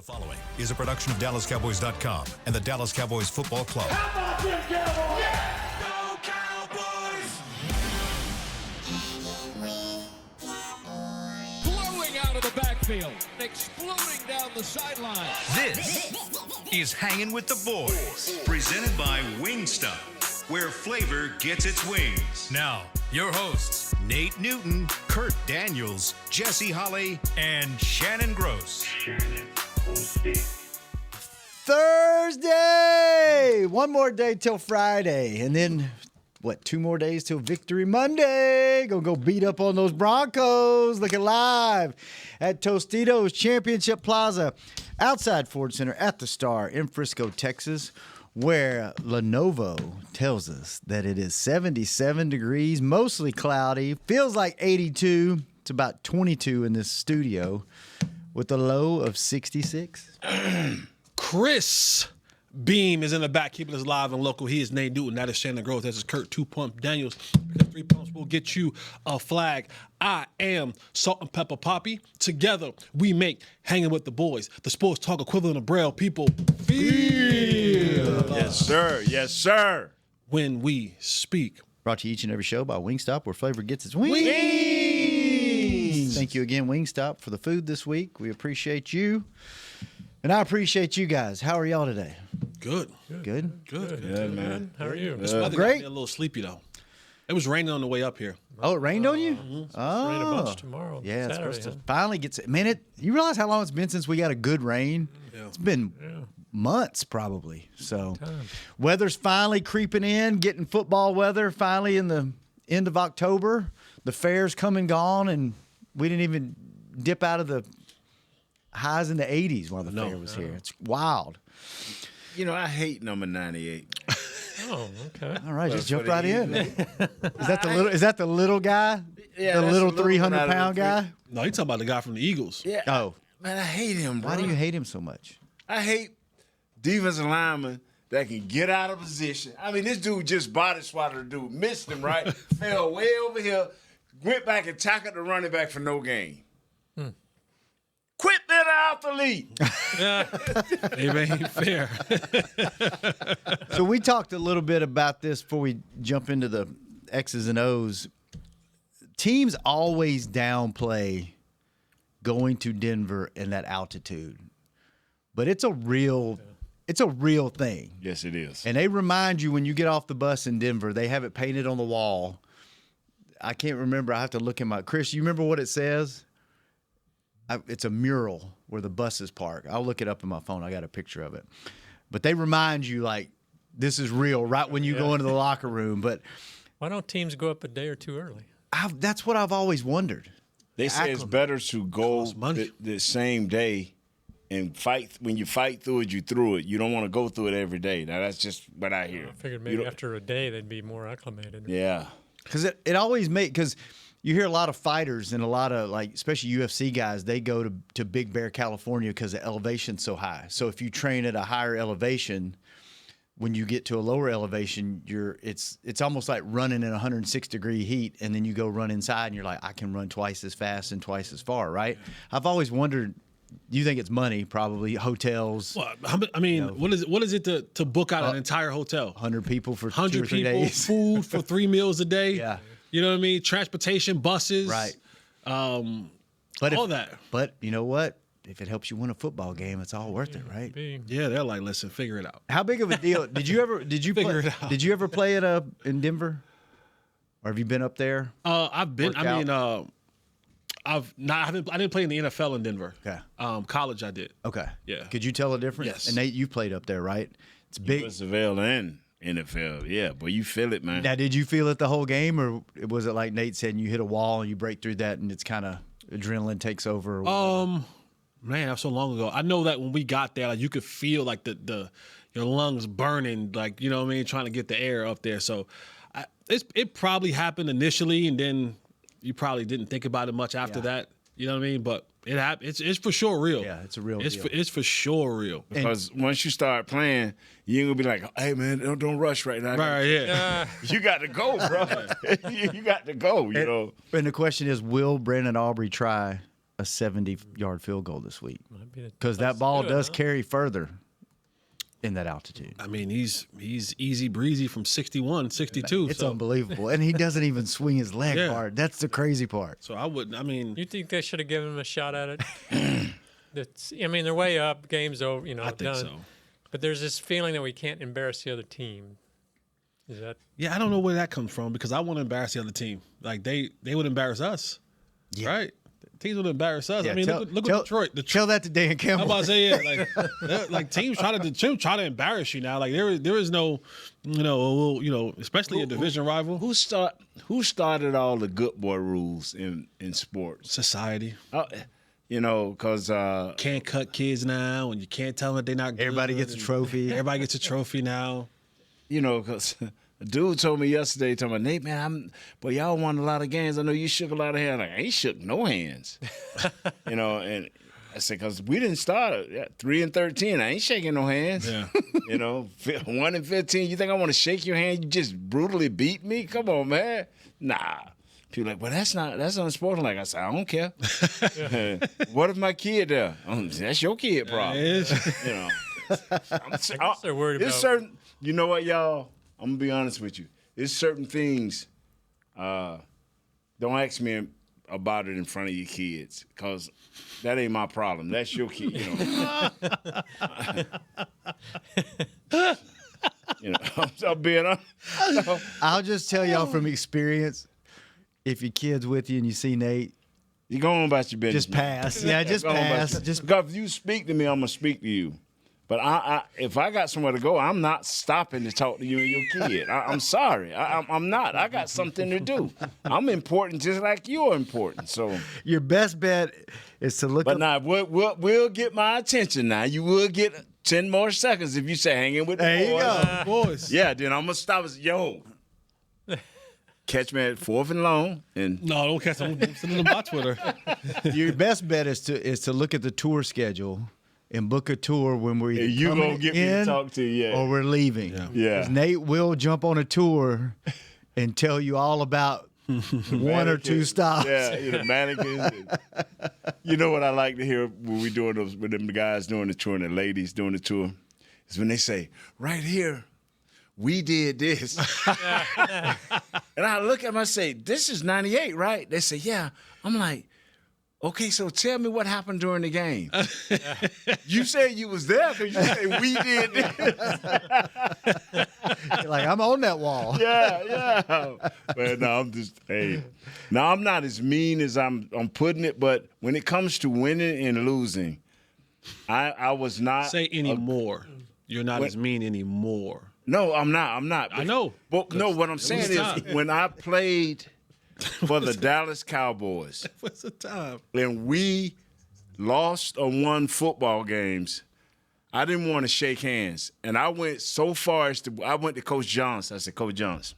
The following is a production of DallasCowboys.com and the Dallas Cowboys Football Club. How about them Cowboys? Yeah! Go Cowboys! Blowing out of the backfield, exploding down the sideline. This is Hangin' with the Boys, presented by Wingstop, where flavor gets its wings. Now, your hosts, Nate Newton, Kurt Daniels, Jesse Holley, and Shannon Gross. Thursday! One more day till Friday. And then, 2 more days till Victory Monday. Gonna go beat up on those Broncos. Looking live at Tostitos Championship Plaza outside Ford Center at the Star in Frisco, Texas, where Lenovo tells us that it is 77 degrees, mostly cloudy, feels like 82. It's about 22 in this studio with a low of 66. Chris Beam is in the back, keeping us live and local. He is Nate Newton. That is Shannon Gross. That is Kurt 2 Pump Daniels. Because 3 pumps will get you a flag. I am Salt and Pepper Poppy. Together, we make Hanging with the Boys, the sports talk equivalent of Braille. People feel. Yes, sir. Yes, sir. When we speak. Brought to you each and every show by Wingstop, where flavor gets its wings. Thank you again, Wingstop, for the food this week. We appreciate you. And I appreciate you guys. How are y'all today? Good. Good? Good, man. How are you? This weather got me a little sleepy, though. It was raining on the way up here. Oh, it rained on you? Oh. Rain a bunch tomorrow. Yeah, it's Saturday, supposed to finally get – man, you realize how long it's been since we got a good rain? Yeah. It's been months probably. So weather's finally creeping in, getting football weather finally in the end of October. The fair's come and gone, and we didn't even dip out of the highs in the 80s while the fair was here. It's wild. You know, I hate number 98. Oh, okay. All right, just jump right in. evening. Is that the little guy? Yeah, the that's little the little one out of the 300-pound guy? No, you talking about the guy from the Eagles. Yeah. Oh. Man, I hate him, bro. Why do you hate him so much? I hate defensive linemen that can get out of position. I mean, this dude just body swatted the dude, missed him, right? Fell way over here, went back and tackled the running back for no gain. Quit that athlete. It ain't fair. So we talked a little bit about this before we jump into the X's and O's. Teams always downplay going to Denver and that altitude, but it's a real thing. Yes, it is. And they remind you when you get off the bus in Denver, they have it painted on the wall. I can't remember. I have to look in my – Chris, you remember what it says? It's a mural where the buses park. I'll look it up in my phone. I got a picture of it. But they remind you, like, this is real right when you go into the locker room. But Why don't teams go up a day or two early? that's what I've always wondered. They say it's better to go the same day and fight. When you fight through it, you through it. You don't want to go through it every day. Now, that's just what I hear. I figured maybe after a day they'd be more acclimated. Yeah. Because it always makes – because – you hear a lot of fighters and a lot of, like, especially UFC guys, they go to Big Bear, California because the elevation's so high. So if you train at a higher elevation, when you get to a lower elevation, it's almost like running in 106-degree heat, and then you go run inside and you're like, I can run twice as fast and twice as far, right? I've always wondered, you think it's money, probably, hotels. Well, I mean, what is it to book out an entire hotel? 100 people for 2 or 100 3 people, days. food for 3 meals a day. Yeah. You know what I mean? Transportation, buses. Right. But all that. But you know what? If it helps you win a football game, it's all worth it, right? Yeah, they're like, listen, figure it out. How big of a deal Did you Figure it out. Did you ever play in Denver? Or have you been up there? I've been. Worked I mean, out? I didn't play in the NFL in Denver. Okay. College, I did. Okay. Yeah. Could you tell the difference? Yes. And Nate, you played up there, right? It's big. USFL and NFL, yeah, but you feel it, man. Now, did you feel it the whole game, or was it like Nate said, and you hit a wall and you break through that, and it's kind of adrenaline takes over? Man, that was so long ago. I know that when we got there, like, you could feel like your lungs burning, like, you know what I mean, trying to get the air up there. So it probably happened initially, and then you probably didn't think about it much after that. You know what I mean? But it happened. It's for sure real. Yeah, it's a real deal. deal. It's for sure real. Because once you start playing, you ain't gonna be like, hey man, don't rush right now. Right, yeah. You got to go, bro. You got to go, you know. And the question is, will Brandon Aubrey try a 70-yard field goal this week Might be the because place that to ball do it, does huh? carry further in that altitude. I mean, he's easy breezy from 61, 62. It's so, unbelievable, and he doesn't even swing his leg Yeah. hard. That's the crazy part. So I wouldn't. I mean, You think they should have given him a shot at it? I mean, they're way up. Game's over. You know, I think done. so. But there's this feeling that we can't embarrass the other team. Is that? Yeah, I don't know where that comes from because I want to embarrass the other team. Like they would embarrass us, right? Teams would embarrass us. Yeah, I mean, look at Detroit. Tell that to Dan I'm Campbell. about to say, yeah, like teams try to embarrass you now. Like there is no, especially a division rival. Who started all the good boy rules in sports? Society Because can't cut kids now, and you can't tell them that they're not good. Everybody gets a trophy. Everybody gets a trophy now. because a dude told me yesterday, Nate, man, y'all won a lot of games. I know you shook a lot of hands. Like, I ain't shook no hands. And I said, because we didn't start 3-13. I ain't shaking no hands. Yeah. 1-15. You think I want to shake your hand? You just brutally beat me? Come on, man. Nah. People like, well, that's unsportsmanlike. I said, I don't care. What if my kid there? That's your kid problem. I guess they're worried It's about. certain. You know what, y'all? I'm gonna be honest with you. It's certain things. Don't ask me about it in front of your kids, cause that ain't my problem. That's your kid. I'm being honest. I'll just tell y'all from experience, if your kid's with you and you see Nate, You go on about your business. just pass. Yeah, just Go on about pass. your- Just because if you speak to me, I'm gonna speak to you. But if I got somewhere to go, I'm not stopping to talk to you and your kid. I'm sorry. I'm not. I got something to do. I'm important just like you're important. So, your best bet is to look but up. now we'll get my attention. Now you will get 10 more seconds if you say hanging with the There you boys. go. Boys. Yeah, then I'm gonna stop. Yo, catch me at 4th and long, and No, don't catch them. Send them to my Twitter. Your best bet is to look at the tour schedule and book a tour when we're either you coming gonna get me to in talk to you. Yeah. or we're leaving. Yeah. 'Cause Nate will jump on a tour and tell you all about one or two stops. Yeah, mannequins. You know what I like to hear when we doing those with them guys doing the tour and the ladies doing the tour is when they say, right here, we did this. And I look at them, I say, this is 98, right? They say, yeah. I'm like, okay, so tell me what happened during the game. You said you was there because you say we did this. You're like, I'm on that wall. Yeah. But no, I'm just No, I'm not as mean as I'm putting it, but when it comes to winning and losing, I was not Say anymore. You're not as mean anymore. No, I'm not. I know. But no, what I'm saying was time. is when I played for the Dallas Cowboys What's the time? and we lost or won football games, I didn't want to shake hands. And I went so far as I went to Coach Johnson. I said, Coach Johnson,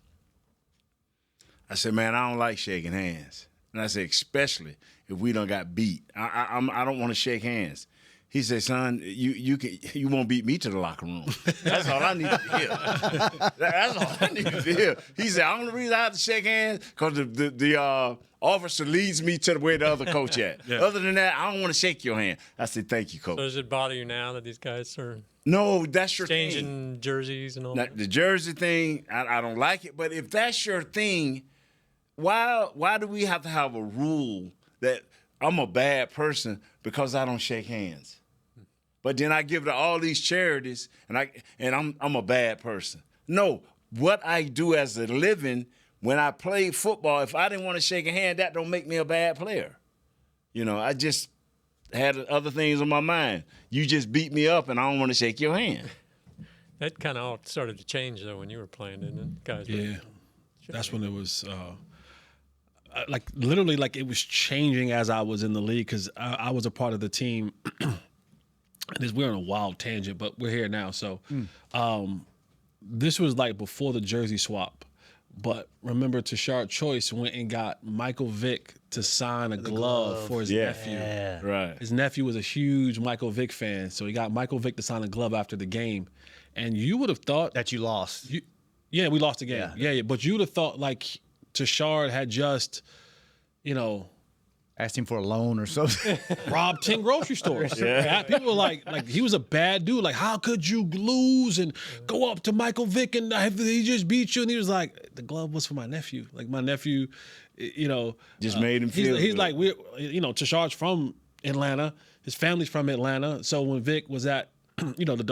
I said, man, I don't like shaking hands. And I said, especially if we done got beat. I don't want to shake hands. He said, son, you won't beat me to the locker room. That's all I need to hear. That's all I need to hear. He said, the only reason I have to shake hands because the officer leads me to where the other coach at. Yeah. Other than that, I don't want to shake your hand. I said, thank you, coach. So does it bother you now that these guys are No, that's your thing. changing jerseys and all Now, that? the jersey thing, I don't like it. But if that's your thing, why do we have to have a rule that I'm a bad person because I don't shake hands? But then I give to all these charities, and I'm a bad person. No, what I do as a living, when I play football, if I didn't want to shake a hand, that don't make me a bad player. I just had other things on my mind. You just beat me up, and I don't want to shake your hand. That kind of all started to change though when you were playing, didn't it? Guys, were- Yeah. That's when it was literally it was changing as I was in the league because I was a part of the team. We're on a wild tangent, but we're here now. So this was before the jersey swap. But remember, Tashard Choice went and got Michael Vick to sign a glove for his nephew. Right. His nephew was a huge Michael Vick fan, so he got Michael Vick to sign a glove after the game. And you would have thought That you lost. yeah, we lost the game. Yeah. Yeah, but you would have thought Tashard had just, Asked asked him for a loan or something. Robbed 10 grocery stores. Yeah. People were like he was a bad dude. Like, how could you lose and go up to Michael Vick and he just beat you? And he was like, the glove was for my nephew. Like, my nephew, Just made him feel He's good. like, Tashard's from Atlanta. His family's from Atlanta. So when Vic was at, the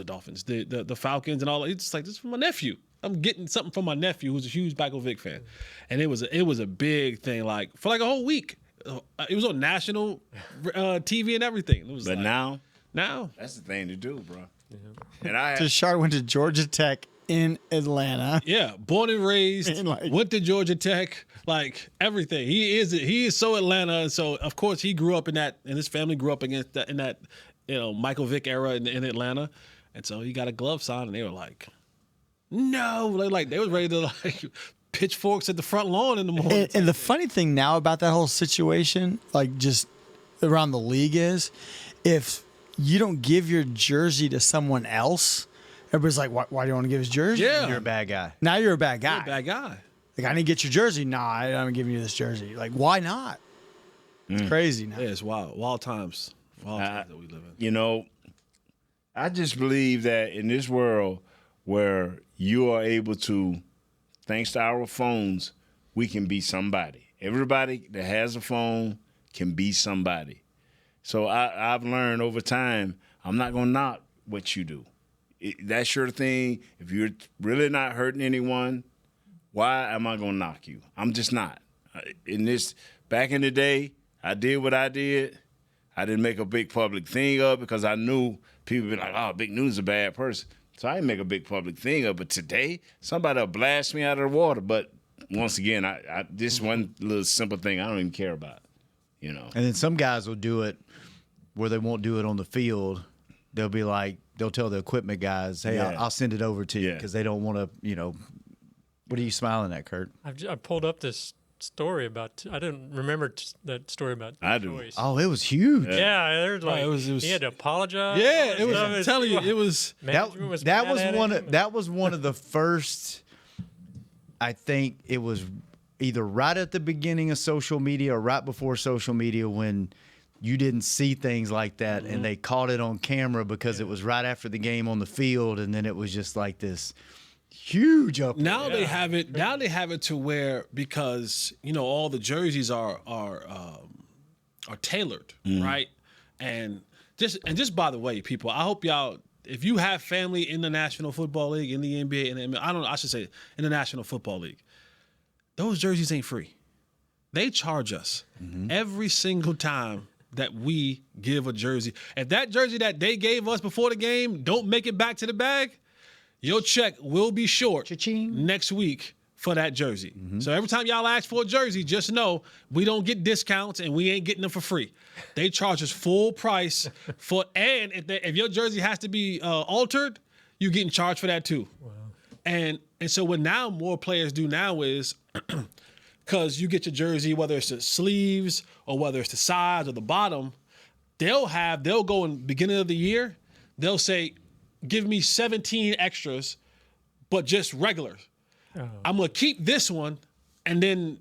Dolphins, the Falcons and all, it's just like, this is for my nephew. I'm getting something from my nephew who's a huge Michael Vick fan. And it was a big thing, like, for like a whole week. It was on national TV and everything. It was But like, now, that's the thing to do, bro. Yeah. And I Tashard went to Georgia Tech in Atlanta. yeah, born and raised, And, like- went to Georgia Tech, like everything. He is so Atlanta, and so of course he grew up in that, and his family grew up in that Michael Vick era in Atlanta, and so he got a glove signed, and they were like, no, they was ready to like pitchforks at the front lawn in the morning. And the funny thing now about that whole situation, like just around the league, is if you don't give your jersey to someone else, everybody's like, why do you want to give his jersey? Yeah. You're a bad guy. Now you're a bad guy. You're a bad guy. Like, I need to get your jersey. Nah, I'm giving you this jersey. Like, why not? It's crazy now. Yeah, it's wild times that we live in. I just believe that in this world where you are able to, thanks to our phones, we can be somebody. Everybody that has a phone can be somebody. So I've learned over time, I'm not going to knock what you do. That's your thing. If you're really not hurting anyone, why am I going to knock you? I'm just not. Back in the day, I did what I did. I didn't make a big public thing of it because I knew people would be like, oh, Big News is a bad person. So I didn't make a big public thing of it. But today, somebody will blast me out of the water. But once again, I this one little simple thing I don't even care about, And then some guys will do it where they won't do it on the field. They'll be like, they'll tell the equipment guys, hey, Yeah. I'll send it over to you Yeah. because they don't want to, what are you smiling at, Kurt? I pulled up this story about. I didn't remember that story about. I do. Choice. Oh, it was huge. Yeah, there's like it was- he had to apologize. Yeah, it was. All I'm this telling you, stuff. it was. Management was that mad was at one him. of that was one of the first. I think it was either right at the beginning of social media or right before social media when you didn't see things like that, and they caught it on camera because it was right after the game on the field, and then it was just like this huge up. Now they have it. Now they have it to where, because all the jerseys are tailored, right? And just by the way, people, I hope y'all, if you have family in the National Football League, in the NBA, and I should say in the National Football League, those jerseys ain't free. They charge us every single time that we give a jersey. If that jersey that they gave us before the game don't make it back to the bag, your check will be short Cha-ching. next week for that jersey. So every time y'all ask for a jersey, just know we don't get discounts and we ain't getting them for free. They charge us full price and if your jersey has to be altered, you're getting charged for that too. Wow. And so what now more players do now is, because you get your jersey, whether it's the sleeves or whether it's the sides or the bottom, they'll go in the beginning of the year, they'll say, give me 17 extras, but just regular. I'm gonna keep this one, and then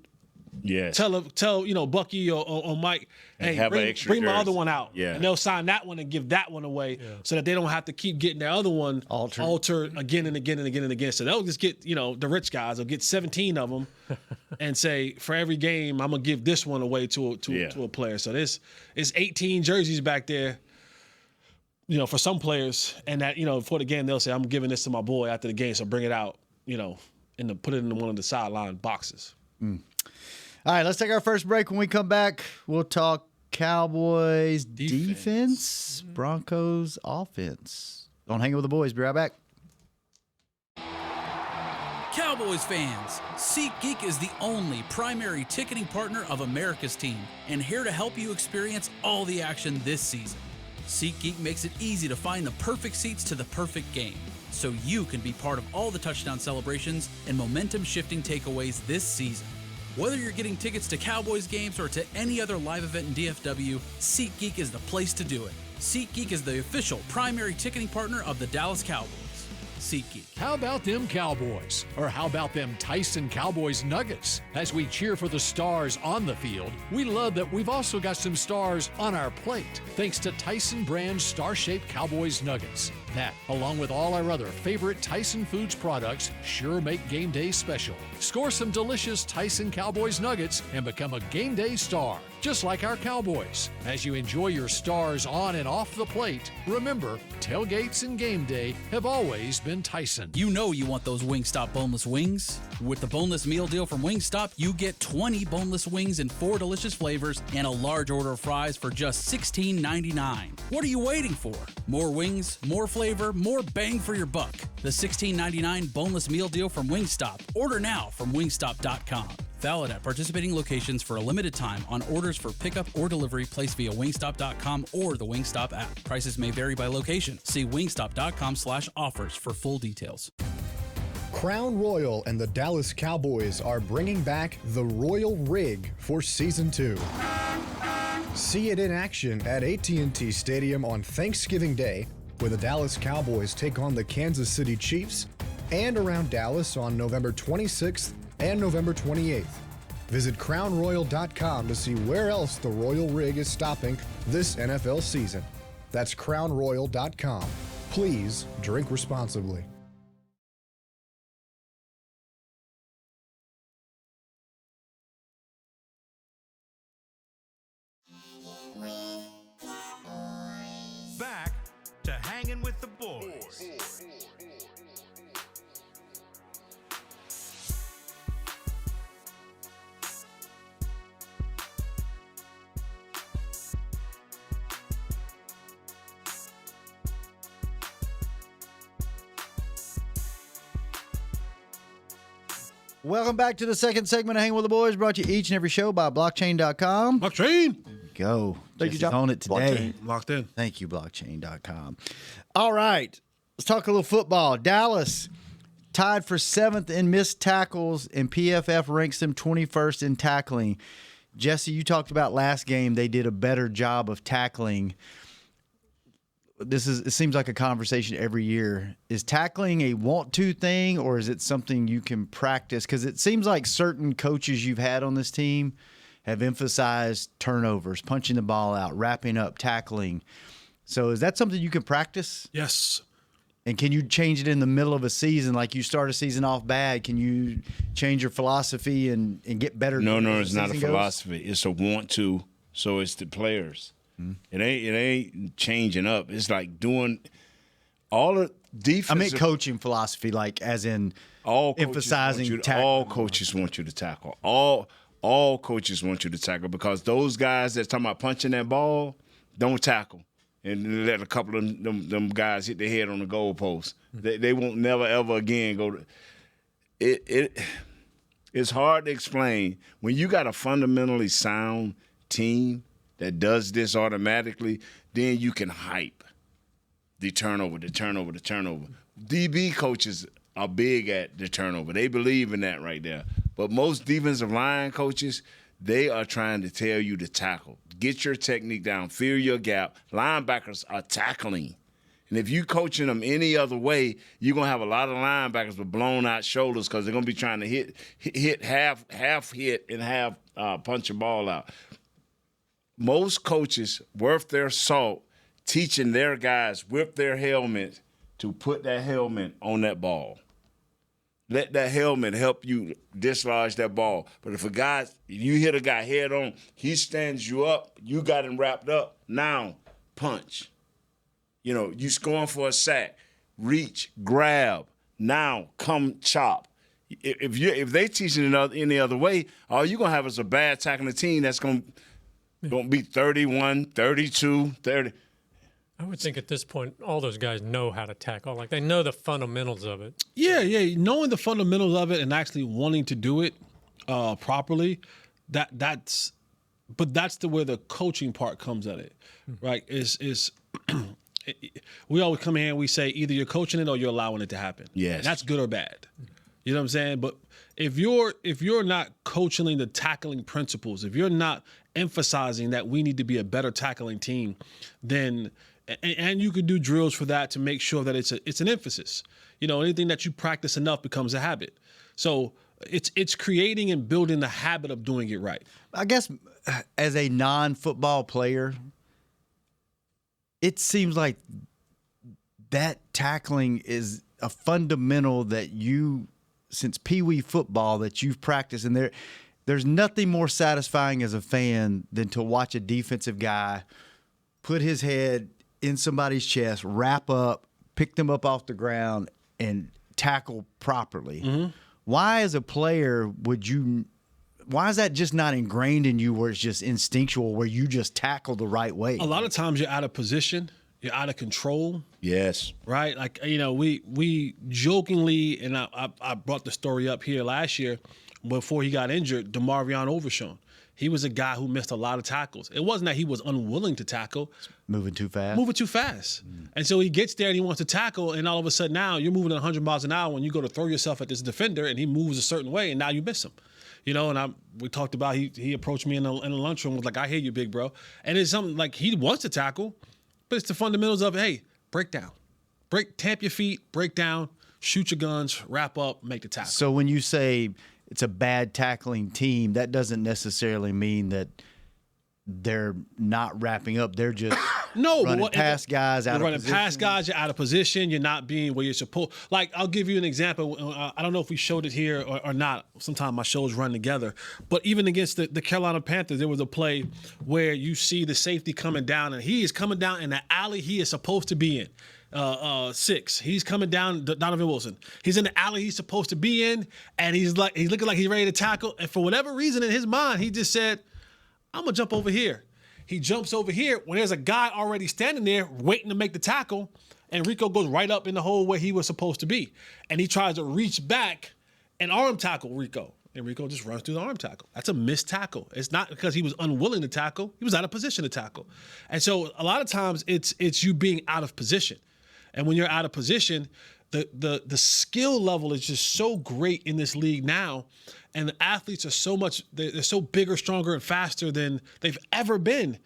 tell Bucky or Mike, hey, have an extra bring my jersey. other one out. Yeah. And they'll sign that one and give that one away, so that they don't have to keep getting their other one altered again and again and again and again. So they'll just get, the rich guys will get 17 of them, and say, for every game, I'm gonna give this one away to a player. So it's 18 jerseys back there. For some players, and that, before the game, they'll say, I'm giving this to my boy after the game, so bring it out, and put it in one of the sideline boxes. All right, let's take our first break. When we come back, we'll talk Cowboys defense, Broncos offense. On Hangin' with the Boys. Be right back. Cowboys fans, SeatGeek is the only primary ticketing partner of America's team, and here to help you experience all the action this season. SeatGeek makes it easy to find the perfect seats to the perfect game, so you can be part of all the touchdown celebrations and momentum-shifting takeaways this season. Whether you're getting tickets to Cowboys games or to any other live event in DFW, SeatGeek is the place to do it. SeatGeek is the official primary ticketing partner of the Dallas Cowboys. SeatGeek. How about them Cowboys? Or how about them Tyson Cowboys Nuggets? As we cheer for the stars on the field, we love that we've also got some stars on our plate, thanks to Tyson brand star-shaped Cowboys Nuggets. That, along with all our other favorite Tyson Foods products, sure make game day special. Score some delicious Tyson Cowboys Nuggets and become a game day star, just like our Cowboys. As you enjoy your stars on and off the plate, remember, tailgates and game day have always been Tyson. You know you want those Wingstop boneless wings. With the boneless meal deal from Wingstop, you get 20 boneless wings in 4 delicious flavors and a large order of fries for just $16.99. What are you waiting for? More wings, more flavor, more bang for your buck. The $16.99 boneless meal deal from Wingstop. Order now from wingstop.com. Valid at participating locations for a limited time on orders for pickup or delivery placed via wingstop.com or the Wingstop app. Prices may vary by location. See wingstop.com/offers for full details. Crown Royal and the Dallas Cowboys are bringing back the Royal Rig for Season 2. See it in action at AT&T Stadium on Thanksgiving Day, where the Dallas Cowboys take on the Kansas City Chiefs, and around Dallas on November 26th and November 28th. Visit crownroyal.com to see where else the Royal Rig is stopping this NFL season. That's crownroyal.com. Please drink responsibly. Back to Hangin' with the Boys. Welcome back to the second segment of Hanging with the Boys, brought to you each and every show by blockchain.com. Blockchain. Go. Thank you, Jesse's John. on it today. Locked in. Thank you, blockchain.com. All right. Let's talk a little football. Dallas tied for 7th in missed tackles, and PFF ranks them 21st in tackling. Jesse, you talked about last game. They did a better job of tackling. It seems like a conversation every year. Is tackling a want-to thing, or is it something you can practice? Because it seems like certain coaches you've had on this team have emphasized turnovers, punching the ball out, wrapping up, tackling. So is that something you can practice? Yes. And can you change it in the middle of a season? Like you start a season off bad, can you change your philosophy and get better? No, as it's the not a season goes? philosophy. It's a want to. So it's the players. It ain't changing up. It's like doing all the defense. I mean coaching philosophy, like as in all emphasizing tackling. all coaches want you to tackle. All coaches want you to tackle because those guys that's talking about punching that ball don't tackle and let a couple of them guys hit their head on the goalpost. They won't never ever again go to it's hard to explain when you got a fundamentally sound team that does this automatically, then you can hype the turnover. DB coaches are big at the turnover. They believe in that right there. But most defensive line coaches, they are trying to tell you to tackle. Get your technique down. Fill your gap. Linebackers are tackling. And if you coaching them any other way, you're going to have a lot of linebackers with blown out shoulders because they're going to be trying to hit half hit and half punch a ball out. Most coaches worth their salt teaching their guys with their helmet to put that helmet on that ball. Let that helmet help you dislodge that ball. But if you hit a guy head on, he stands you up, you got him wrapped up, now punch. You scoring for a sack, reach, grab, now come chop. If they teaching it any other way, all you're going to have is a bad tackling team that's going to be 31, 32, 30. I would think at this point, all those guys know how to tackle. Like, they know the fundamentals of it. Yeah. Knowing the fundamentals of it and actually wanting to do it properly, that's the where the coaching part comes at it, right? Is we always come in and we say either you're coaching it or you're allowing it to happen. Yes. And that's good or bad. You know what I'm saying? But if you're not coaching the tackling principles, if you're not emphasizing that we need to be a better tackling team, then and you could do drills for that to make sure that it's an emphasis. anything that you practice enough becomes a habit. So it's creating and building the habit of doing it right. I guess as a non-football player, it seems like that tackling is a fundamental that since Pee Wee football, that you've practiced. And there's nothing more satisfying as a fan than to watch a defensive guy put his head in somebody's chest, wrap up, pick them up off the ground, and tackle properly. Mm-hmm. Why, as a player, why is that just not ingrained in you where it's just instinctual, where you just tackle the right way? A lot of times you're out of position. You're out of control. Yes. Right? Like, we jokingly, and I brought the story up here last year, before he got injured, DeMarvion Overshown. He was a guy who missed a lot of tackles. It wasn't that he was unwilling to tackle. Moving too fast. And so he gets there and he wants to tackle, and all of a sudden now you're moving at 100 miles an hour when you go to throw yourself at this defender, and he moves a certain way, and now you miss him. And we talked about, he approached me in the lunchroom, was like, I hear you, big bro. And it's something like, he wants to tackle, but it's the fundamentals of, hey, break down. Tap your feet, break down, shoot your guns, wrap up, make the tackle. So when you say it's a bad tackling team, that doesn't necessarily mean that they're not wrapping up. They're just running past guys out of position. You're running past guys, you're out of position, you're not being where you're supposed. Like, I'll give you an example. I don't know if we showed it here or not. Sometimes my shows run together. But even against the Carolina Panthers, there was a play where you see the safety coming down, and he is coming down in the alley he is supposed to be in. 6. He's coming down, Donovan Wilson. He's in the alley he's supposed to be in, and he's looking like he's ready to tackle. And for whatever reason in his mind, he just said, I'm going to jump over here. He jumps over here when there's a guy already standing there waiting to make the tackle, and Rico goes right up in the hole where he was supposed to be. And he tries to reach back and arm tackle Rico. And Rico just runs through the arm tackle. That's a missed tackle. It's not because he was unwilling to tackle. He was out of position to tackle. And so a lot of times it's you being out of position. And when you're out of position, the skill level is just so great in this league now, and the athletes are they're so bigger, stronger, and faster than they've ever been.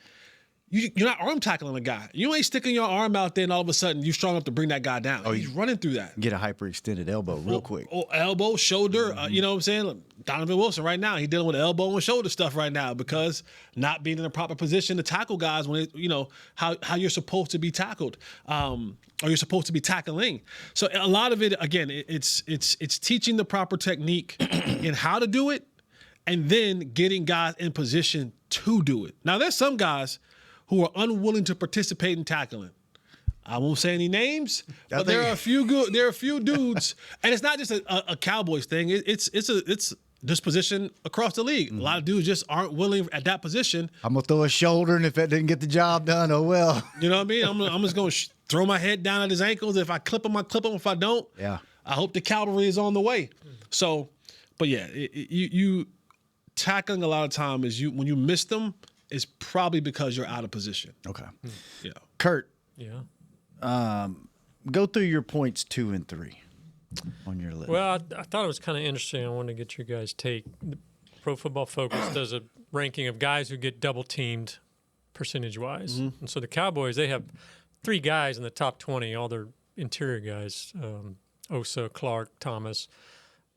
You're not arm tackling a guy. You ain't sticking your arm out there and all of a sudden you're strong enough to bring that guy down. Oh, he's running through that. Get a hyperextended elbow real quick. Elbow, shoulder, you know what I'm saying? Donovan Wilson right now, he's dealing with elbow and shoulder stuff right now because not being in the proper position to tackle guys when how you're supposed to be tackled, or you're supposed to be tackling. So a lot of it, again, it's teaching the proper technique in how to do it, and then getting guys in position to do it. Now there's some guys who are unwilling to participate in tackling. I won't say any names, but there are a few dudes, and it's not just a Cowboys thing. It's this position across the league. Mm-hmm. A lot of dudes just aren't willing at that position. I'm gonna throw a shoulder, and if that didn't get the job done, oh well. You know what I mean? I'm just gonna throw my head down at his ankles. If I clip him, I clip him. If I don't, yeah. I hope the cavalry is on the way. So, but yeah, you tackling a lot of time is when you miss them. Is probably because you're out of position. Okay. Yeah. Kurt. Yeah. Go through your points 2 and 3 on your list. Well, I thought it was kind of interesting. I wanted to get your guys' take. Pro Football Focus does a ranking of guys who get double teamed percentage-wise. Mm-hmm. And so the Cowboys, they have 3 guys in the top 20, all their interior guys, Osa, Clark, Thomas.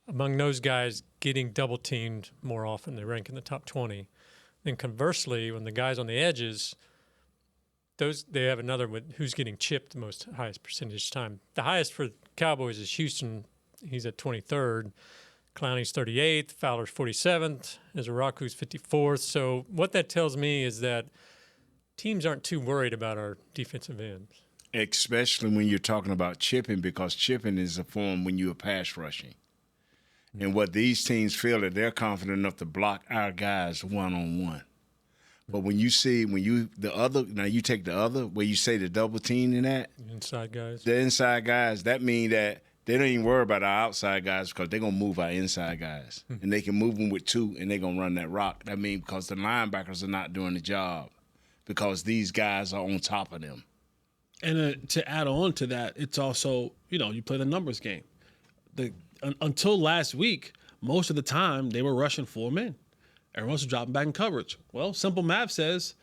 Among those guys getting double teamed more often, they rank in the top 20. And conversely, when the guys on the edges, they have another with who's getting chipped the most highest percentage time. The highest for Cowboys is Houston. He's at 23rd. Clowney's 38th. Fowler's 47th. Izaraku's 54th. So what that tells me is that teams aren't too worried about our defensive ends. Especially when you're talking about chipping, because chipping is a form when you're pass rushing. And what these teams feel that they're confident enough to block our guys one-on-one. But when you take the other, where you say the double team in that. Inside guys. The inside guys, that means that they don't even worry about our outside guys because they're going to move our inside guys. And they can move them with 2, and they're going to run that rock. That means because the linebackers are not doing the job because these guys are on top of them. And to add on to that, it's also, you play the numbers game. Until last week, most of the time they were rushing 4 men. Everyone else was dropping back in coverage. Well, simple math says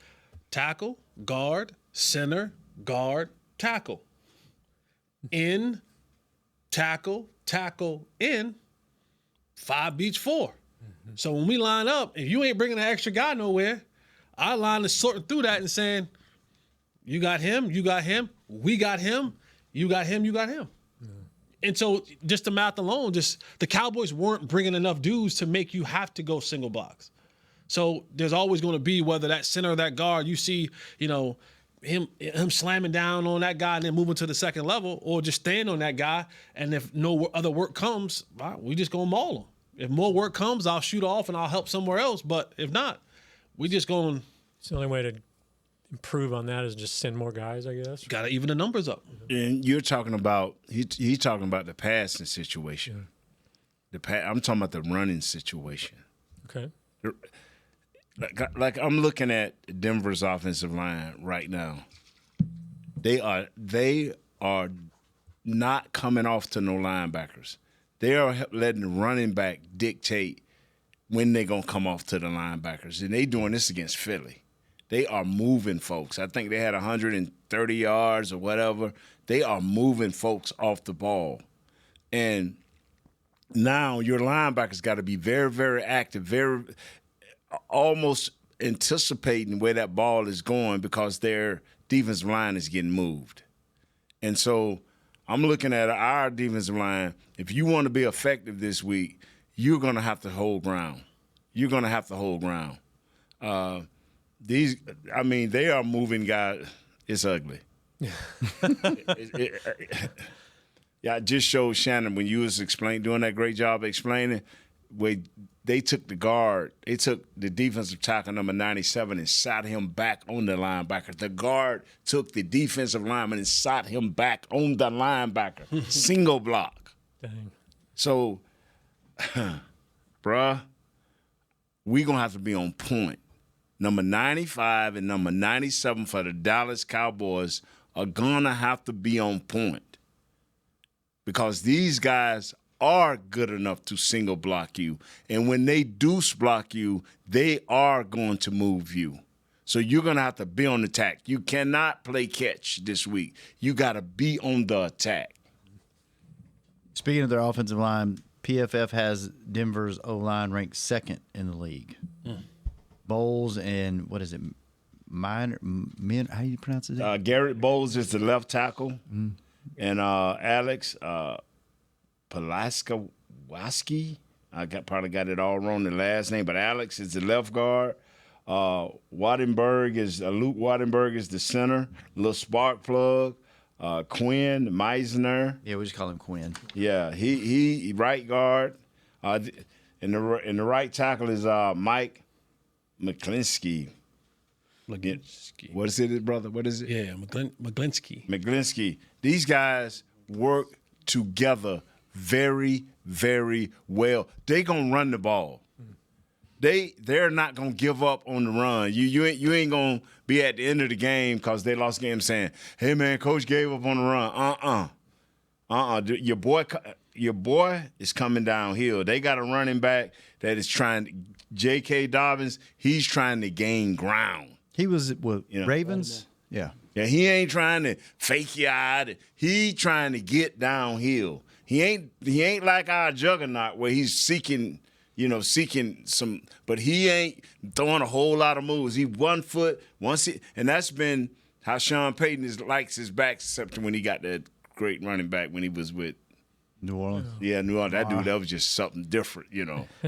tackle, guard, center, guard, tackle. In tackle, in, 5 beats 4. So when we line up, if you ain't bringing an extra guy nowhere, our line is sorting through that and saying, you got him, we got him, you got him. And so just the math alone, just the Cowboys weren't bringing enough dudes to make you have to go single blocks. So there's always going to be, whether that center or that guard, you see, him slamming down on that guy and then moving to the second level, or just staying on that guy. And if no other work comes, we just going to maul him. If more work comes, I'll shoot off and I'll help somewhere else. But if not, we just going. It's the only way to improve on that is just send more guys, I guess. Got to even the numbers up. And you're talking about he's talking about the passing situation. Yeah. I'm talking about the running situation. Okay. Like I'm looking at Denver's offensive line right now. They are not coming off to no linebackers. They are letting the running back dictate when they're going to come off to the linebackers. And they doing this against Philly. They are moving folks. I think they had 130 yards or whatever. They are moving folks off the ball. And now your linebackers got to be very, very active, very almost anticipating where that ball is going because their defensive line is getting moved. And so I'm looking at our defensive line. If you want to be effective this week, you're going to have to hold ground. They are moving guys. It's ugly. I just showed Shannon when you was doing that great job explaining where they took the guard, they took the defensive tackle number 97 and sat him back on the linebacker. The guard took the defensive lineman and sat him back on the linebacker. Single block. Dang. So, bruh, we're going to have to be on point. Number 95 and number 97 for the Dallas Cowboys are going to have to be on point because these guys are good enough to single block you. And when they deuce block you, they are going to move you. So you're going to have to be on the attack. You cannot play catch this week. You got to be on the attack. Speaking of their offensive line, PFF has Denver's O-line ranked second in the league. Bowles and what is it? How do you pronounce it? Garrett Bowles is the left tackle. And Alex Pulaski. Probably got it all wrong, the last name, but Alex is the left guard. Luke Wattenberg is the center. Little spark plug. Quinn Meisner. Yeah, we just call him Quinn. Yeah, he right guard. And the right tackle is Mike McGlinskey. What is it, brother? What is it? Yeah, McGlinskey. These guys work together very, very well. They gonna run the ball. They're not gonna give up on the run. You ain't gonna be at the end of the game because they lost the game saying, "Hey man, coach gave up on the run." Your boy is coming downhill. They got a running back that is trying. J.K. Dobbins, he's trying to gain ground. He was with Ravens. Yeah. Yeah, he ain't trying to fake you out. He trying to get downhill. He ain't like our juggernaut where he's seeking some, but he ain't throwing a whole lot of moves. He 1 foot, and that's been how Sean Payton likes his back, except when he got that great running back when he was with New Orleans. Yeah, New Orleans. That dude, that was just something different,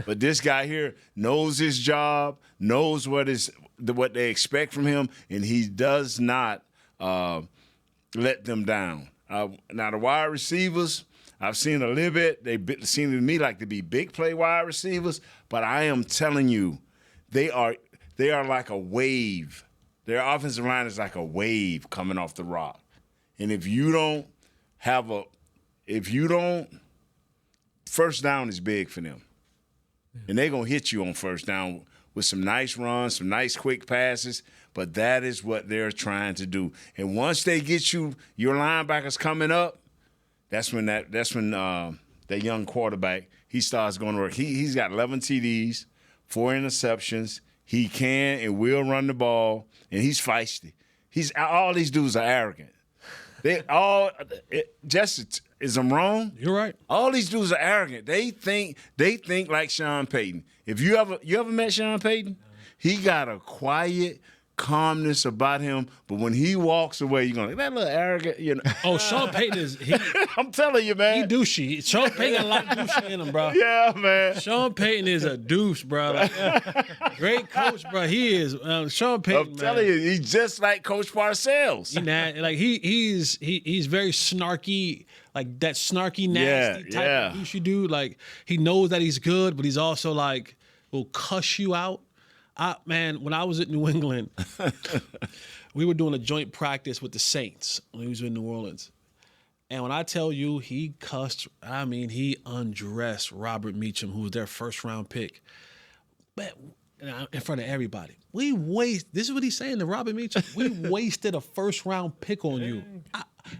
But this guy here knows his job, knows what they expect from him, and he does not let them down. Now, the wide receivers, I've seen a little bit. They seem to me like to be big play wide receivers, but I am telling you, they are like a wave. Their offensive line is like a wave coming off the rock. And if you don't first down is big for them. And they're going to hit you on first down with some nice runs, some nice quick passes, but that is what they're trying to do. And once they get your linebackers coming up, that's when that young quarterback, he starts going to work. He's got 11 TDs, 4 interceptions. He can and will run the ball, and he's feisty. All these dudes are arrogant. They all just is I'm wrong? You're right. All these dudes are arrogant. They think like Sean Payton. If you ever met Sean Payton, he got a quiet calmness about him, but when he walks away, you're going, that little arrogant, you know. Oh, Sean Payton is I'm telling you, man. He douchey. Sean Payton got a lot of douche in him, bro. Yeah, man. Sean Payton is a douche, bro. Like, great coach, bro. He is. Sean Payton, I'm telling you, he's just like Coach Parcells. He's very snarky, like that snarky, nasty type of douchey dude. Like, he knows that he's good, but he's also like will cuss you out. Man, when I was at New England, we were doing a joint practice with the Saints when he was in New Orleans. And when I tell you he cussed, I mean, he undressed Robert Meacham, who was their first-round pick, man, in front of everybody. This is what he's saying to Robert Meacham. We wasted a first-round pick on you.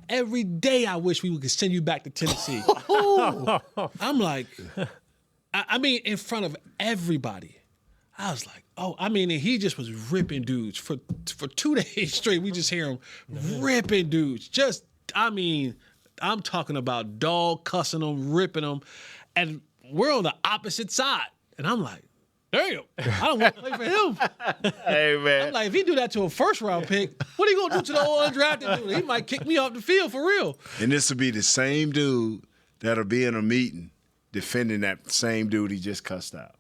Every day I wish we could send you back to Tennessee. I'm like, I mean, in front of everybody. I was like, and he just was ripping dudes for 2 days straight. We just hear him ripping dudes. I'm talking about dog cussing them, ripping them, and we're on the opposite side. And I'm like, damn, I don't want to play for him. Hey, man. I'm like, if he do that to a first-round pick, what are you going to do to the old undrafted dude? He might kick me off the field for real. And this will be the same dude that'll be in a meeting defending that same dude he just cussed out.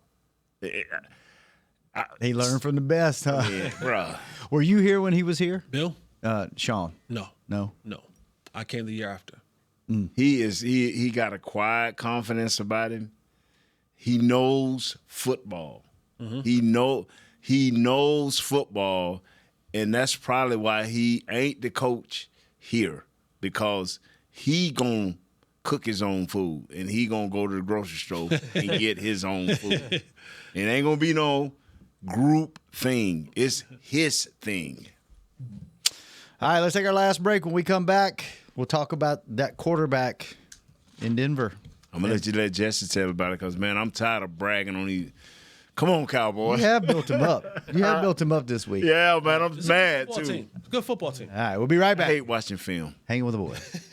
He learned from the best, huh? Yeah, bro. Were you here when he was here? Bill? Sean? No. I came the year after. He got a quiet confidence about him. He knows football. Mm-hmm. He knows football, and that's probably why he ain't the coach here, because he gonna cook his own food and he gonna go to the grocery store and get his own food. It ain't gonna be no group thing. It's his thing. All right, let's take our last break. When we come back, we'll talk about that quarterback in Denver. I'm going to let Jesse tell about it because, man, I'm tired of bragging on these. Come on, Cowboys. You have built him up. You have built him up this week. Yeah, man, I'm mad, too. It's a good football team. All right, we'll be right back. I hate watching film. Hanging with the boys.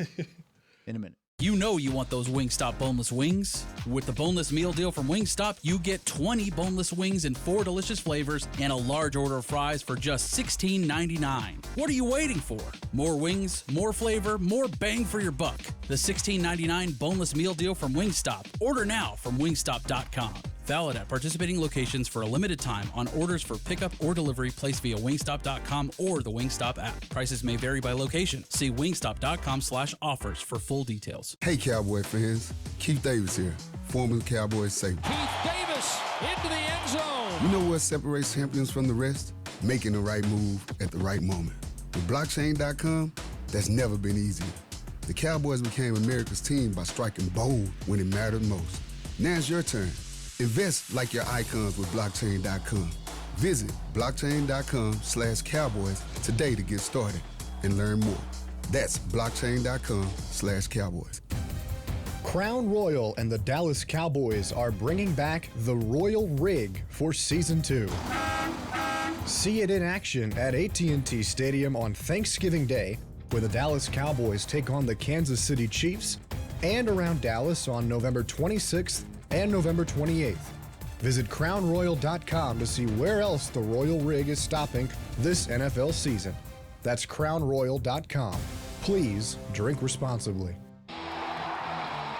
In a minute. You know you want those Wingstop boneless wings. With the boneless meal deal from Wingstop, you get 20 boneless wings in 4 delicious flavors and a large order of fries for just $16.99. What are you waiting for? More wings, more flavor, more bang for your buck. The $16.99 boneless meal deal from Wingstop. Order now from wingstop.com. Valid at participating locations for a limited time on orders for pickup or delivery placed via wingstop.com or the Wingstop app. Prices may vary by location. See wingstop.com/offers for full details. Hey, Cowboy fans. Keith Davis here, former Cowboys safety. Keith Davis into the end zone. You know what separates champions from the rest? Making the right move at the right moment. With blockchain.com, that's never been easier. The Cowboys became America's team by striking bold when it mattered most. Now it's your turn. Invest like your icons with blockchain.com. Visit blockchain.com/Cowboys today to get started and learn more. That's blockchain.com/Cowboys. Crown Royal and the Dallas Cowboys are bringing back the Royal Rig for Season 2. See it in action at AT&T Stadium on Thanksgiving Day, where the Dallas Cowboys take on the Kansas City Chiefs, and around Dallas on November 26th and November 28th. Visit crownroyal.com to see where else the Royal Rig is stopping this NFL season. That's crownroyal.com. Please drink responsibly.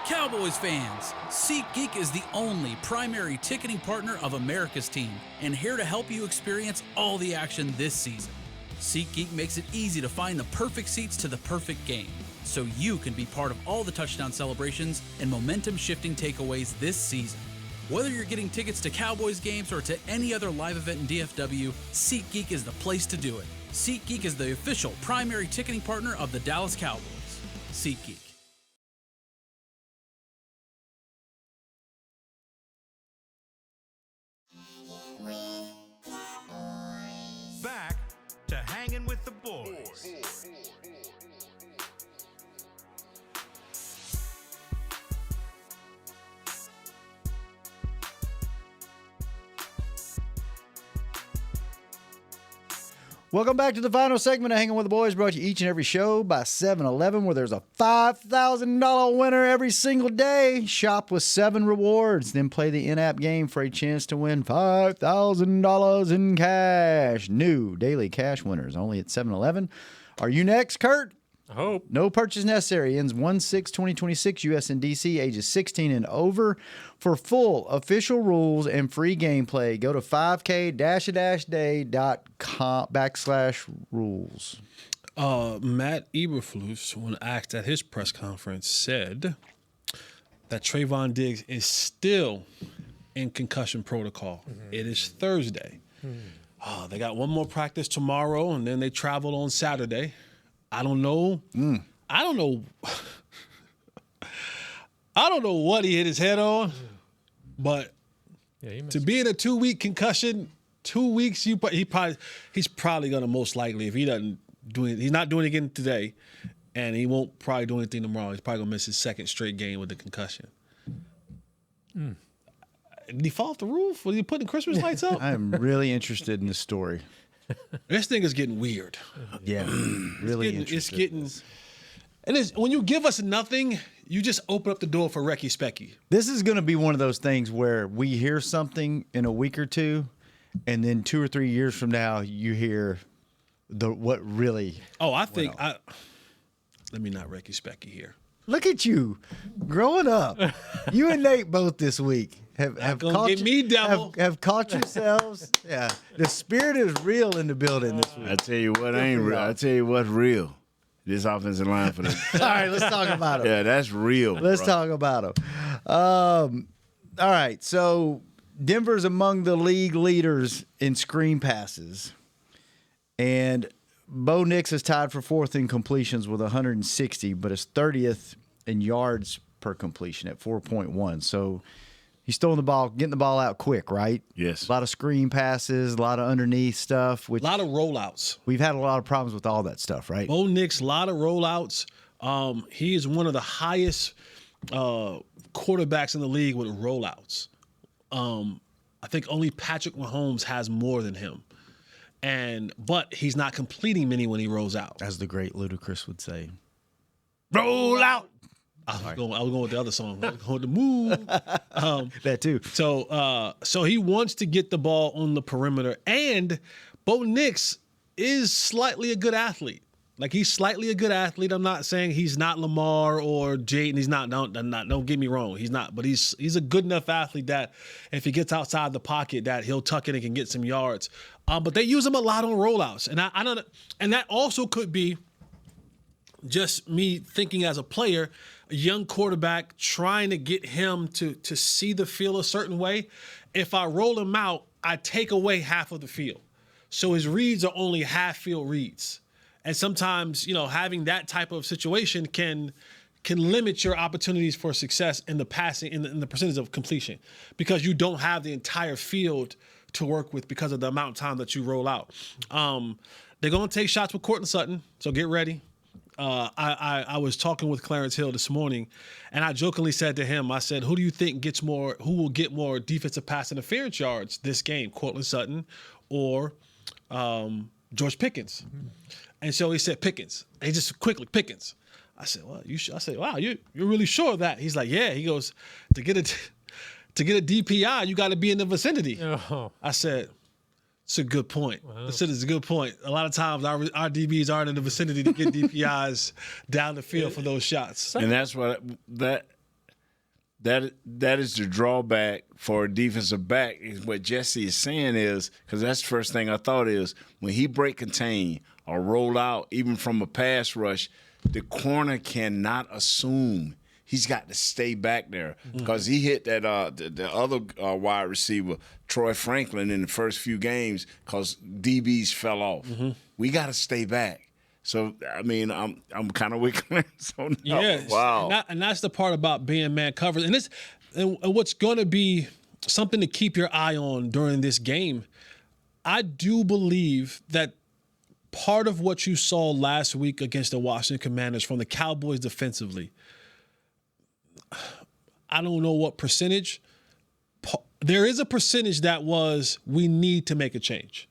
Cowboys fans, SeatGeek is the only primary ticketing partner of America's team and here to help you experience all the action this season. SeatGeek makes it easy to find the perfect seats to the perfect game, so you can be part of all the touchdown celebrations and momentum-shifting takeaways this season. Whether you're getting tickets to Cowboys games or to any other live event in DFW, SeatGeek is the place to do it. SeatGeek is the official primary ticketing partner of the Dallas Cowboys. SeatGeek. Back to Hangin' with the Boys. Welcome back to the final segment of Hanging with the Boys, brought to you each and every show by 7-Eleven, where there's a $5,000 winner every single day. Shop with 7 rewards, then play the in-app game for a chance to win $5,000 in cash. New daily cash winners only at 7-Eleven. Are you next, Kurt? I hope. No purchase necessary. Ends 1/6/2026. U.S. and D.C. Ages 16 and over. For full official rules and free gameplay, go to 5k-day.com/rules. Matt Eberflus, when asked at his press conference, said that Trayvon Diggs is still in concussion protocol. It is Thursday. They got one more practice tomorrow, and then they travel on Saturday. I don't know. I don't know. I don't know what he hit his head on, but to be in a 2-week concussion, 2 weeks, he's probably gonna most likely, if he doesn't do it, he's not doing it again today, and he won't probably do anything tomorrow. He's probably gonna miss his second straight game with the concussion. Did he fall off the roof? Was he putting Christmas lights up? I am really interested in this story. This thing is getting weird. Yeah, really interested. It's getting. And when you give us nothing, you just open up the door for Recky Specky. This is going to be one of those things where we hear something in a week or two, and then 2 or 3 years from now, you hear what really. Oh, I think let me not Recky Specky here. Look at you, growing up. You and Nate both this week have caught get me, devil. Have caught yourselves. Yeah, the spirit is real in the building this week. I tell you what ain't real. I tell you what's real. This offensive line for the. All right, let's talk about them. Yeah, that's real. Let's talk about them. All right, so Denver's among the league leaders in screen passes, and Bo Nix is tied for 4th in completions with 160, but is 30th in yards per completion at 4.1. So he's throwing the ball, getting the ball out quick, right? Yes. A lot of screen passes, a lot of underneath stuff. A lot of rollouts. We've had a lot of problems with all that stuff, right? Bo Nix, a lot of rollouts. He is one of the highest quarterbacks in the league with rollouts. I think only Patrick Mahomes has more than him. But he's not completing many when he rolls out. As the great Ludacris would say. Roll out. I was going with the other song. I was going with the move. That too. So he wants to get the ball on the perimeter. And Bo Nix is slightly a good athlete. Like, he's slightly a good athlete. I'm not saying he's not Lamar or Jaden. He's not. Don't get me wrong. He's not. But he's a good enough athlete that if he gets outside the pocket, that he'll tuck in and can get some yards. But they use him a lot on rollouts, and I don't. And that also could be just me thinking as a player, a young quarterback trying to get him to see the field a certain way. If I roll him out, I take away half of the field, so his reads are only half field reads. And sometimes, having that type of situation can limit your opportunities for success in the passing, in the percentage of completion, because you don't have the entire field to work with because of the amount of time that you roll out. They're going to take shots with Courtland Sutton, so get ready. I was talking with Clarence Hill this morning, and I jokingly said to him, I said, who do you think who will get more defensive pass interference yards this game, Courtland Sutton or George Pickens? And so he said Pickens. And he just quickly, Pickens. I said, well, I said, wow, you're really sure of that? He's like, yeah. He goes, to get a DPI, you got to be in the vicinity. Oh. I said, it's a good point. Wow. I said it's a good point. A lot of times our DBs aren't in the vicinity to get DPIs down the field for those shots. And that's what that is the drawback for a defensive back. Is what Jesse is saying is, because that's the first thing I thought is, when he break contain or roll out, even from a pass rush, the corner cannot assume. He's got to stay back there because he hit that the other wide receiver, Troy Franklin, in the first few games because DBs fell off. Mm-hmm. We got to stay back. So I mean, I'm kind of with Clarence on that. Yeah, wow. And that's the part about being man covered. And what's going to be something to keep your eye on during this game. I do believe that part of what you saw last week against the Washington Commanders from the Cowboys defensively, I don't know what percentage. There is a percentage that was, we need to make a change.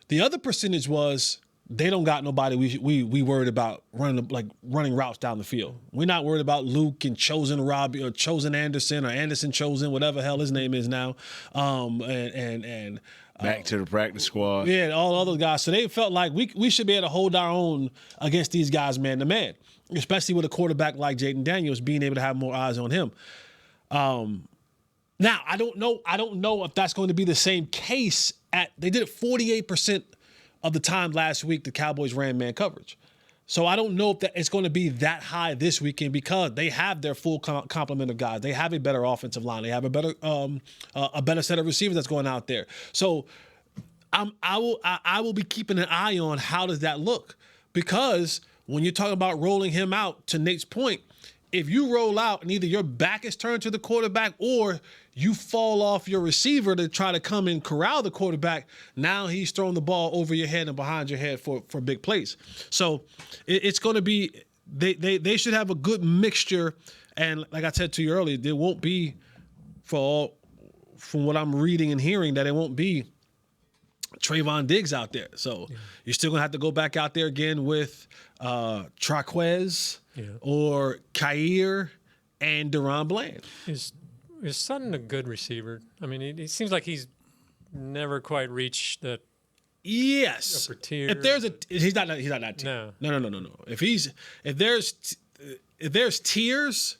The other percentage was they don't got nobody we worried about running routes down the field. We're not worried about Luke and Chosen Robbie or Chosen Anderson or Anderson Chosen, whatever the hell his name is now. Back to the practice squad. Yeah, all those guys. So they felt like we should be able to hold our own against these guys man to man, especially with a quarterback like Jaden Daniels being able to have more eyes on him. Now, I don't know if that's going to be the same case they did it 48% of the time last week, the Cowboys ran man coverage. So I don't know if it's going to be that high this weekend because they have their full complement of guys. They have a better offensive line. They have a better set of receivers that's going out there. So I will be keeping an eye on how does that look, because when you're talking about rolling him out, to Nate's point, if you roll out and either your back is turned to the quarterback or you fall off your receiver to try to come and corral the quarterback, now he's throwing the ball over your head and behind your head for big plays. So it's going to be they should have a good mixture. And like I said to you earlier, there won't be, from what I'm reading and hearing, that it won't be Trayvon Diggs out there. So you're still going to have to go back out there again with Traquez or Kair and Deron Bland. Is Sutton a good receiver? I mean, it seems like he's never quite reached that. Yes. Upper tier. If there's he's not that tier. No. If there's tiers,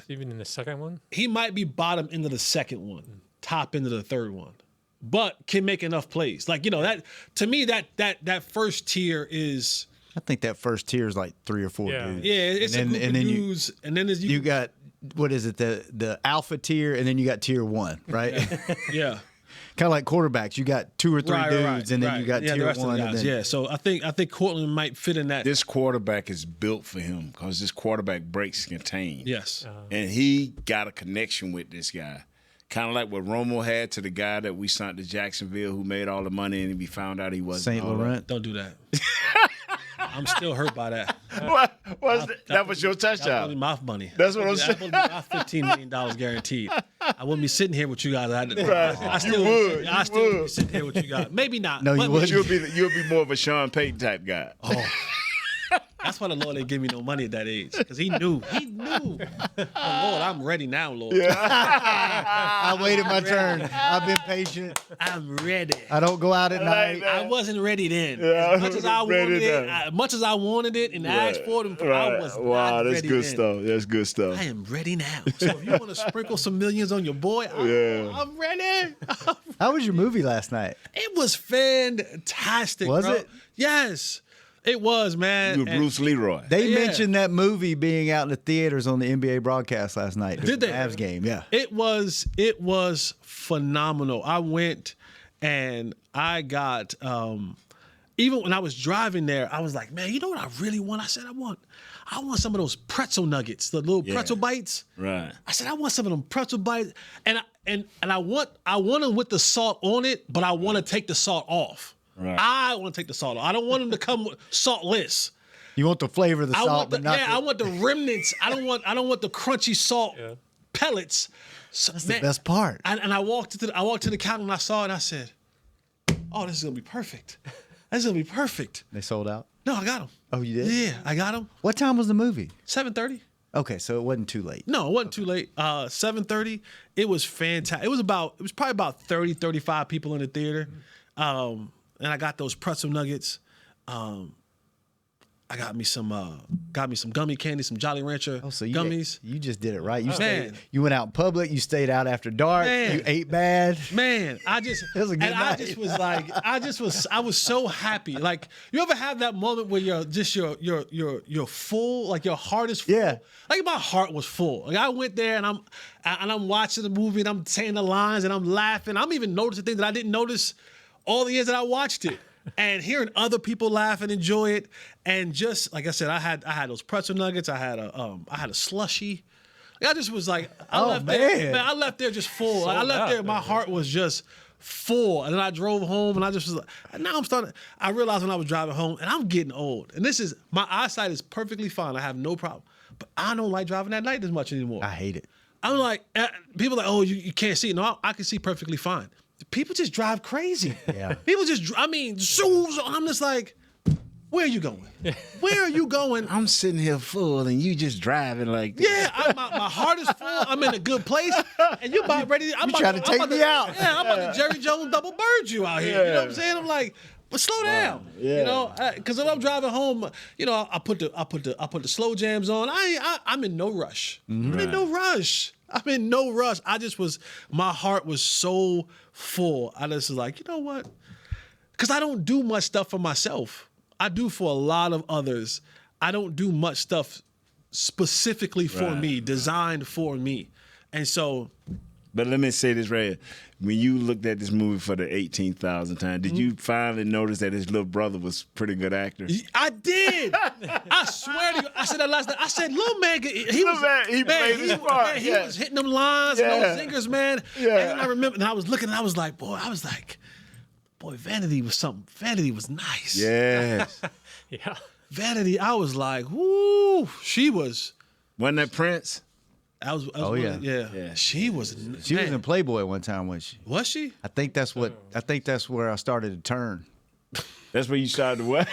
even in the second one, he might be bottom end of the second one, top end of the third one, but can make enough plays. Like, that to me that first tier is. I think that first tier is like 3 or 4 dudes. Yeah, it's a group of dudes, and then you got, what is it, the alpha tier, and then you got tier 1, right? Yeah. Kind of like quarterbacks. You got 2 or 3 dudes, and then you got tier 1. And then, so I think Cortland might fit in that. This quarterback is built for him because this quarterback breaks contain. Yes. And he got a connection with this guy. Kind of like what Romo had to the guy that we sent to Jacksonville who made all the money and we found out he wasn't. St. Laurent. Don't do that. I'm still hurt by that. That was your touchdown. That was my money. That's what I'm saying. That was my $15 million guaranteed. I wouldn't be sitting here with you guys. I still would be sitting here with you guys. Maybe not. No, you wouldn't. You'll be more of a Sean Payton type guy. Oh. That's why the Lord didn't give me no money at that age, because he knew. Oh, Lord, I'm ready now, Lord. Yeah. I waited my turn. I've been patient. I'm ready. I don't go out at night. I wasn't ready then. Yeah, as much as I wanted it and asked for it, I was not that's ready good then. stuff. That's good stuff. I am ready now. So if you want to sprinkle some millions on your boy, I'm ready. How was your movie last night? It was fantastic. Was bro. it? Yes. It was, man. You were Bruce Leroy. They mentioned that movie being out in the theaters on the NBA broadcast last night. Did they? The Avs game, yeah. It was phenomenal. I went and I got even when I was driving there, I was like, man, you know what I really want? I said I want some of those pretzel nuggets, the little pretzel bites. Right. I said I want some of them pretzel bites, and I want them with the salt on it, but I want to take the salt off. Right. I want to take the salt off. I don't want them to come saltless. You want the flavor of the salt, but not I want the remnants. I don't want the crunchy salt pellets. So, That's the best part. And I walked to the counter and I saw it and I said, "Oh, this is gonna be perfect. This is gonna be perfect." They sold out? No, I got them. Oh, you did? Yeah, I got them. What time was the movie? 7:30. Okay, so it wasn't too late. No, it wasn't too late. 7:30. It was fantastic. It was probably about 30, 35 people in the theater. And I got those pretzel nuggets. I got me some gummy candy, some Jolly Rancher gummies. You just did it right. You went out in public. You stayed out after dark. Man. You ate bad. Man, I was so happy. Like, you ever have that moment where you're full, like your heart is full? Yeah. Like, my heart was full. Like, I went there and I'm watching the movie and I'm saying the lines and I'm laughing. I'm even noticing things that I didn't notice all the years that I watched it. And hearing other people laugh and enjoy it, and just like I said, I had those pretzel nuggets. I had a slushie. Like, I just was like, I left there just full. Like, I left there, my heart was just full. And then I drove home, and I just was like, and now I realized when I was driving home, and I'm getting old. And my eyesight is perfectly fine. I have no problem. But I don't like driving at night as much anymore. I hate it. I'm like, people are like, oh, you can't see. No, I can see perfectly fine. people just drive crazy. Yeah. People just, shoes. I'm just like, where are you going? Where are you going? I'm sitting here full and you just driving like this. Yeah, my heart is full. I'm in a good place, and you about ready. I'm about trying to take me out. Yeah, I'm about to Jerry Jones double bird you out here. You know what I'm saying? I'm like, but slow down. Yeah. You know, because when I'm driving home, you know, I put the slow jams on. I'm in no rush. I'm in no rush. I'm in no rush. My heart was so full. I just was like, you know what? Because I don't do much stuff for myself. I do for a lot of others. I don't do much stuff specifically for me, designed for me. And so. But let me say this right here. When you looked at this movie for the 18,000th time, did you finally notice that his little brother was a pretty good actor? I did. I swear to you. I said that last night. I said, little man, he was hitting them lines and those zingers, man. Yeah. And then I remember, and I was looking, and I was like, boy, Vanity was something. Vanity was nice. Yes. Yeah. Vanity, I was like, whoo, she was. Wasn't that Prince? Yeah. She was. She was in Playboy one time, wasn't she? Was she? I think that's where I started to turn. That's where you started to what?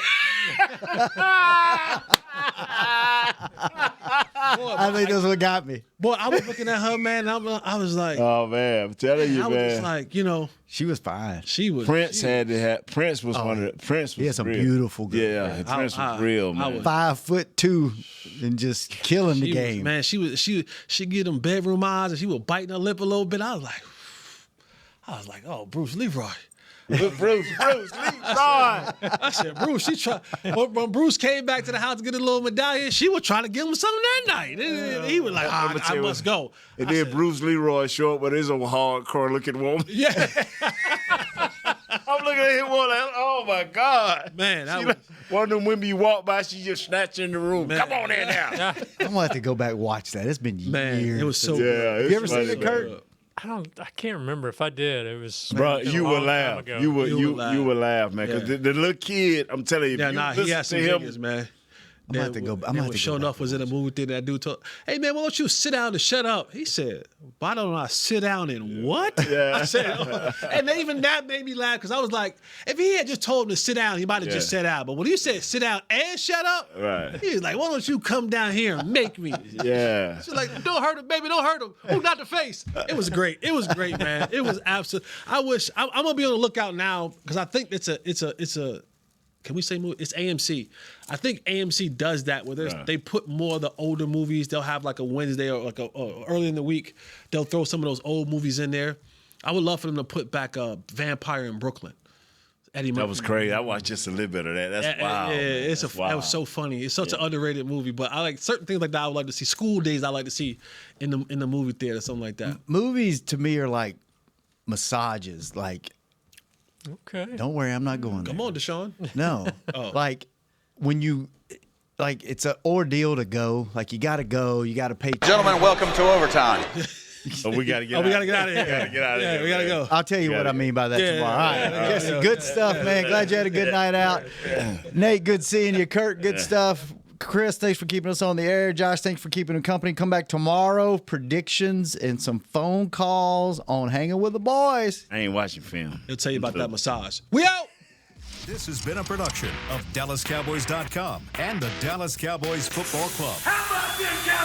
I think that's what got me. Boy, I was looking at her, man, and I was like, oh man, I'm telling you, I was just like, you know, she was fine. Prince was one of the Prince was he had some real. beautiful girls. Yeah, Prince was real, man. 5'2" and just killing the game. Man, she get them bedroom eyes, and she was biting her lip a little bit. I was like, oh, Bruce Leroy. Bruce Leroy. I said, Bruce, when Bruce came back to the house to get a little medallion, she was trying to give him something that night. And he was like, I must go. And then Bruce Leroy showed up with his old hardcore looking woman. Yeah. I'm looking at him like, oh my God. Man, one of them women you walk by, she just snatched in the room. Man. Come on in now. I'm gonna have to go back and watch that. It's been years. It was so good. Have you ever seen it, Kurt? I can't remember if I did. It was bro. You would laugh. You would laugh, man. Because the little kid, I'm telling you, he had some figures, man. I'm gonna have to go. I'm gonna have to Sure enough, was in a movie theater. That dude told, "Hey man, why don't you sit down and shut up?" He said, "Why don't I sit down and what?" Yeah. I said, and even that made me laugh because I was like, if he had just told him to sit down, he might have just sat down. But when he said sit down and shut up, right? He was like, "Why don't you come down here and make me?" Yeah. She's like, "Don't hurt him, baby. Don't hurt him. Oh, not the face." It was great. It was great, man. It was absolute. I'm gonna be on the lookout now because I think it's a. Can we say movie? It's AMC. I think AMC does that where they put more of the older movies. They'll have like a Wednesday or like early in the week. They'll throw some of those old movies in there. I would love for them to put back Vampire in Brooklyn. Eddie Murphy. That was crazy. I watched just a little bit of that. That's wild. Yeah, that was so funny. It's such an underrated movie. But I like certain things like that. I would like to see. School days I like to see in the movie theater, something like that. Movies to me are like massages. Like, okay, don't worry, I'm not going there. Come on, Deshaun. No, like when you, like it's an ordeal to go. Like you got to go, you got to pay. Gentlemen, welcome to overtime. We got to get. We got to get out of here. We got to get out of here. We got to go. I'll tell you what I mean by that tomorrow. All right, Jesse, good stuff, man. Glad you had a good night out. Nate, good seeing you. Kurt, good stuff. Chris, thanks for keeping us on the air. Josh, thanks for keeping the company. Come back tomorrow. Predictions and some phone calls on Hanging with the Boys. I ain't watching film. He'll tell you about that massage. We out. This has been a production of DallasCowboys.com and the Dallas Cowboys Football Club. How about them Cowboys?